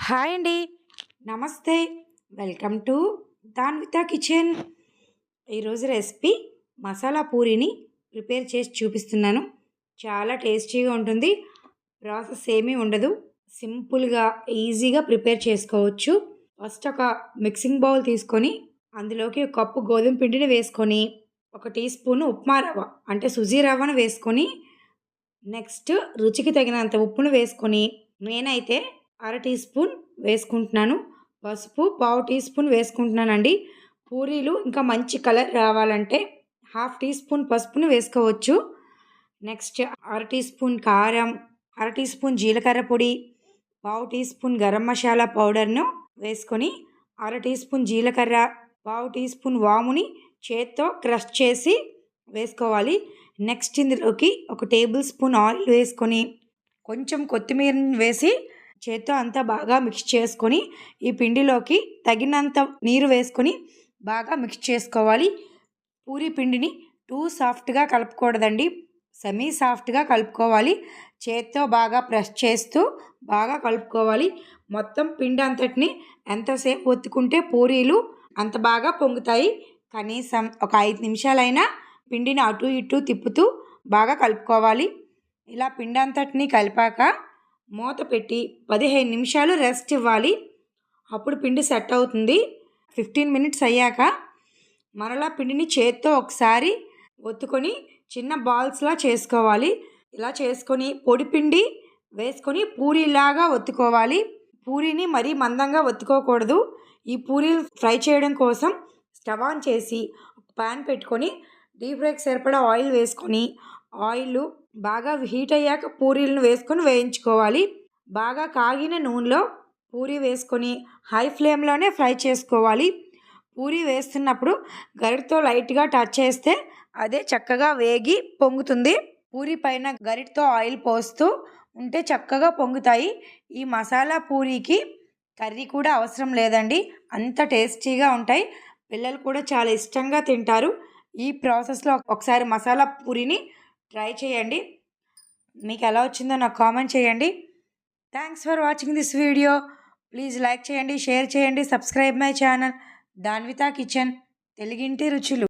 Hi అండి, నమస్తే. Welcome to Danvitha kitchen. ఈరోజు రెసిపీ మసాలా పూరీని ప్రిపేర్ చేసి చూపిస్తున్నాను. చాలా టేస్టీగా ఉంటుంది. ప్రాసెస్ ఏమీ ఉండదు. సింపుల్గా ఈజీగా ప్రిపేర్ చేసుకోవచ్చు. ఫస్ట్ ఒక మిక్సింగ్ బౌల్ తీసుకొని అందులోకి ఒక కప్పు గోధుమ పిండిని వేసుకొని 1 టీ స్పూన్ ఉప్మా రవ్వ అంటే సూజీ రవ్వను వేసుకొని నెక్స్ట్ రుచికి తగినంత ఉప్పును వేసుకొని నేనైతే 1/2 టీ స్పూన్ వేసుకుంటున్నాను. పసుపు 1/2 టీ స్పూన్ వేసుకుంటున్నానండి. పూరీలు ఇంకా మంచి కలర్ రావాలంటే 1/2 టీ స్పూన్ పసుపును వేసుకోవచ్చు. నెక్స్ట్ 1/2 టీ స్పూన్ కారం, 1/2 టీ స్పూన్ జీలకర్ర పొడి, 1/2 టీ స్పూన్ గరం మసాలా పౌడర్ను వేసుకొని 1/2 టీ స్పూన్ జీలకర్ర, 1/2 టీ స్పూన్ వాముని చేత్తో క్రష్ చేసి వేసుకోవాలి. నెక్స్ట్ ఇందులోకి 1 టేబుల్ స్పూన్ ఆయిల్ వేసుకొని కొంచెం కొత్తిమీరని వేసి చేత్తో అంతా బాగా మిక్స్ చేసుకొని ఈ పిండిలోకి తగినంత నీరు వేసుకొని బాగా మిక్స్ చేసుకోవాలి. పూరీ పిండిని టూ సాఫ్ట్గా కలుపుకూడదండి, సెమీ సాఫ్ట్గా కలుపుకోవాలి. చేత్తో బాగా ప్రెస్ చేస్తూ బాగా కలుపుకోవాలి. మొత్తం పిండి అంతటిని ఎంతసేపు ఒత్తుకుంటే పూరీలు అంత బాగా పొంగుతాయి. కనీసం ఒక 5 నిమిషాలైనా పిండిని అటు ఇటు తిప్పుతూ బాగా కలుపుకోవాలి. ఇలా పిండి అంతటిని కలిపాక మూత పెట్టి 15 నిమిషాలు రెస్ట్ ఇవ్వాలి. అప్పుడు పిండి సెట్ అవుతుంది. 15 మినిట్స్ అయ్యాక మరలా పిండిని చేత్తో ఒకసారి ఒత్తుకొని చిన్న బాల్స్లా చేసుకోవాలి. ఇలా చేసుకొని పొడి పిండి వేసుకొని పూరీలాగా ఒత్తుకోవాలి. పూరీని మరీ మందంగా ఒత్తుకోకూడదు. ఈ పూరీ ఫ్రై చేయడం కోసం స్టవ్ ఆన్ చేసి ప్యాన్ పెట్టుకొని డీప్ ఫ్రైకి సరిపడా ఆయిల్ వేసుకొని ఆయిల్ బాగా హీట్ అయ్యాక పూరీలను వేసుకొని వేయించుకోవాలి. బాగా కాగిన నూనెలో పూరీ వేసుకొని హై ఫ్లేమ్లోనే ఫ్రై చేసుకోవాలి. పూరీ వేస్తున్నప్పుడు గరిటతో లైట్గా టచ్ చేస్తే అదే చక్కగా వేగి పొంగుతుంది. పూరీ పైన గరిటతో ఆయిల్ పోస్తూ ఉంటే చక్కగా పొంగుతాయి. ఈ మసాలా పూరీకి కర్రీ కూడా అవసరం లేదండి, అంత టేస్టీగా ఉంటాయి. పిల్లలు కూడా చాలా ఇష్టంగా తింటారు. ఈ ప్రాసెస్లో ఒకసారి మసాలా పూరీని ట్రై చేయండి. మీకు ఎలా వచ్చిందో నాకు కామెంట్ చేయండి. Thanks for watching this video. Please like చేయండి, షేర్ చేయండి, subscribe my channel Danvitha kitchen తెలుగింటి రుచులు.